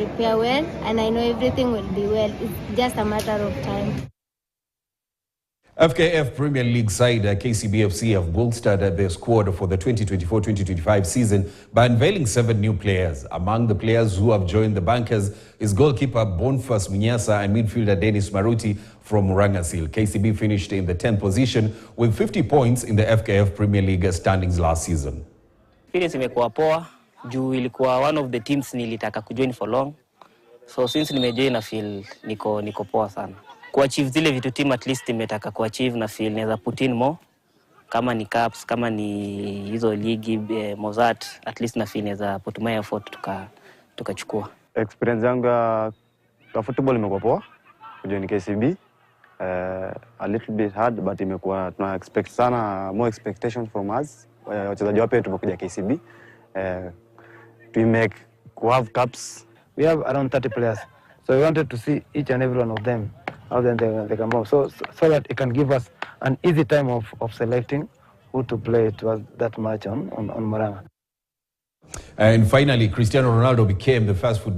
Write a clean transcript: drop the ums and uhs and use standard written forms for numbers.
prepare well, and I know everything will be well. It's just a matter of time. FKF Premier League side KCB FC have bolstered their squad for the 2024-2025 season by unveiling 7 new players. Among the players who have joined the bankers is goalkeeper Boniface Munyasa and midfielder Dennis Maruti from Rangasil. KCB finished in the 10th position with 50 points in the FKF Premier League standings last season. Experience imekuwa poa juu ilikuwa one of the teams nilitaka kujoin for long. So since nimejoin na feel niko poa sana. Kuachieve zile vitu team at least imetaka kuachieve na feel naweza put in more. Kama ni cups, kama ni hizo ligi Mozart, at least na feel naweza put my effort tukachukua. Experience yangu ya football imekuwa poa. Kujoin KCB a little bit hard but imekuwa tuna expect sana more expectations from us. Wachezaji wapya tumekuja KCB. We have cups. We have around 30 players. So we wanted to see each and every one of them, how then they come out. So that it can give us an easy time of selecting who to play towards that match on Moranga. And finally, Cristiano Ronaldo became the first footballer